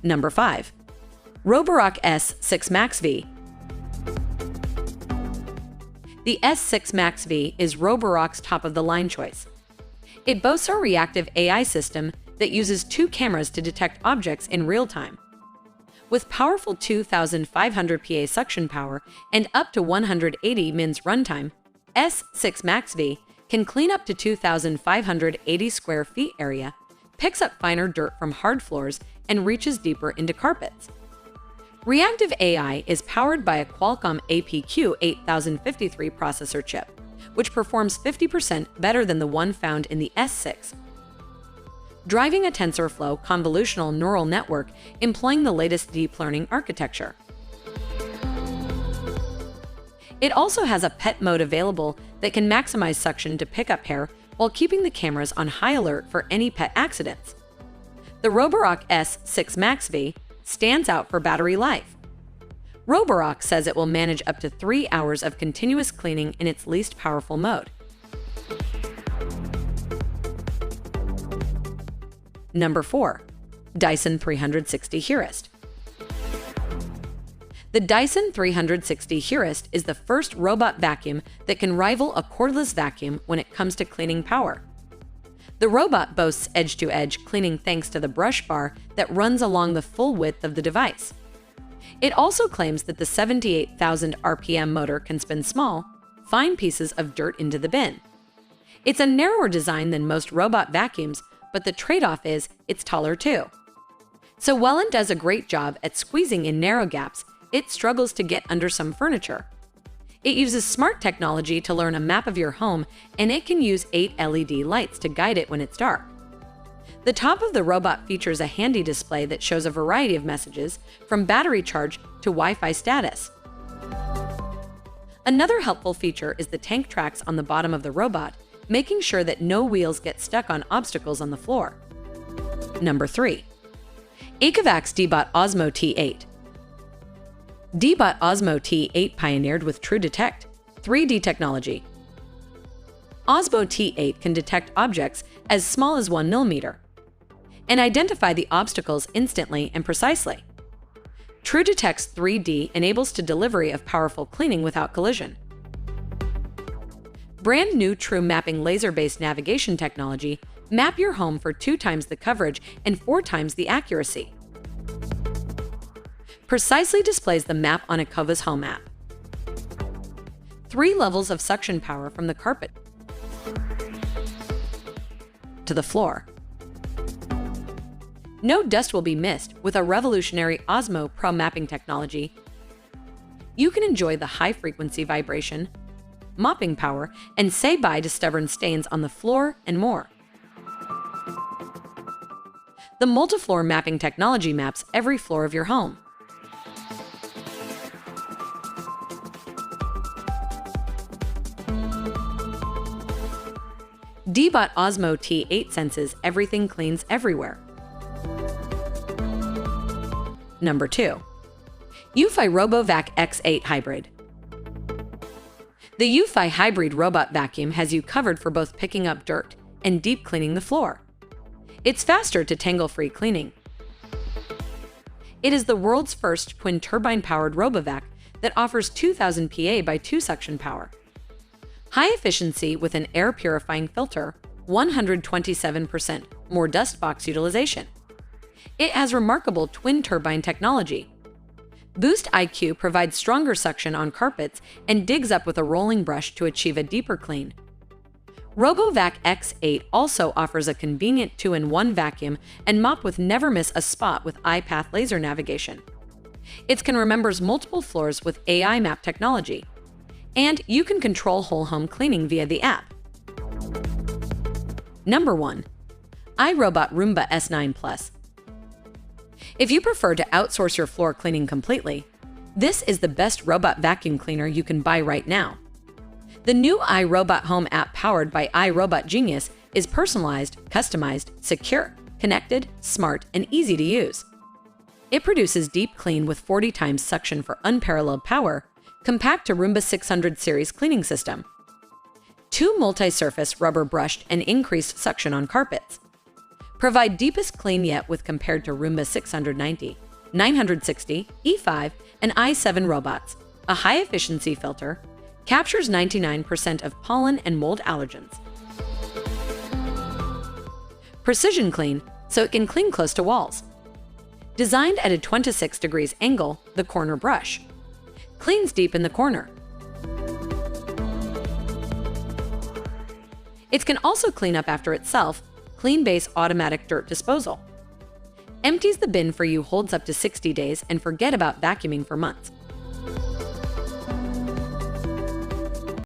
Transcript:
Number 5. ROBOROCK S6 MAXV. The S6 MAXV is ROBOROCK's top-of-the-line choice. It boasts a reactive AI system that uses 2 cameras to detect objects in real time. With powerful 2,500 PA suction power and up to 180 mins runtime, S6 MAXV can clean up to 2,580 square feet area, picks up finer dirt from hard floors, and reaches deeper into carpets. Reactive AI is powered by a Qualcomm APQ8053 processor chip, which performs 50% better than the one found in the S6. Driving a TensorFlow convolutional neural network employing the latest deep learning architecture. It also has a pet mode available that can maximize suction to pick up hair while keeping the cameras on high alert for any pet accidents. The ROBOROCK S6 MAXV stands out for battery life. ROBOROCK says it will manage up to 3 hours of continuous cleaning in its least powerful mode. Number 4. DYSON 360 HEURIST. The DYSON 360 HEURIST is the first robot vacuum that can rival a cordless vacuum when it comes to cleaning power. The robot boasts edge-to-edge cleaning thanks to the brush bar that runs along the full width of the device. It also claims that the 78,000 RPM motor can spin small, fine pieces of dirt into the bin. It's a narrower design than most robot vacuums, but the trade-off is it's taller too. So while it does a great job at squeezing in narrow gaps, it struggles to get under some furniture. It uses smart technology to learn a map of your home, and it can use 8 LED lights to guide it when it's dark. The top of the robot features a handy display that shows a variety of messages, from battery charge to Wi-Fi status. Another helpful feature is the tank tracks on the bottom of the robot, making sure that no wheels get stuck on obstacles on the floor. Number 3. ECOVACS DEEBOT OZMO T8. DEEBOT OZMO T8 pioneered with TrueDetect 3D technology. OZMO T8 can detect objects as small as 1 mm and identify the obstacles instantly and precisely. TrueDetect's 3D enables the delivery of powerful cleaning without collision. Brand new True Mapping laser-based navigation technology map your home for 2 times the coverage and 4 times the accuracy. Precisely displays the map on ECOVACS home app. 3 levels of suction power from the carpet to the floor. No dust will be missed with a revolutionary OZMO Pro mapping technology. You can enjoy the high-frequency vibration, mopping power, and say bye to stubborn stains on the floor and more. The multi-floor mapping technology maps every floor of your home. DEEBOT OZMO T8 senses everything cleans everywhere. Number 2. EUFY ROBOVAC X8 Hybrid. The EUFY Hybrid Robot Vacuum has you covered for both picking up dirt and deep cleaning the floor. It's faster to tangle-free cleaning. It is the world's first twin-turbine-powered ROBOVAC that offers 2,000 PA by 2 suction power. High efficiency with an air-purifying filter, 127% more dust box utilization. It has remarkable twin-turbine technology. Boost IQ provides stronger suction on carpets and digs up with a rolling brush to achieve a deeper clean. ROBOVAC X8 also offers a convenient 2-in-1 vacuum and mop with never miss a spot with iPath laser navigation. It can remember multiple floors with AI map technology. And you can control whole home cleaning via the app. Number 1. iRobot Roomba S9 Plus. If you prefer to outsource your floor cleaning completely, this is the best robot vacuum cleaner you can buy right now. The new iRobot Home app powered by iRobot Genius is personalized, customized, secure, connected, smart, and easy to use. It produces deep clean with 40 times suction for unparalleled power, compact to Roomba 600 series cleaning system. 2 multi-surface rubber brushed and increased suction on carpets. Provide deepest clean yet with compared to Roomba 690, 960, E5, and i7 robots. A high-efficiency filter captures 99% of pollen and mold allergens. Precision clean, so it can clean close to walls. Designed at a 26 degrees angle, the corner brush cleans deep in the corner. It can also clean up after itself. Clean base automatic dirt disposal empties the bin for you, holds up to 60 days, and forget about vacuuming for months.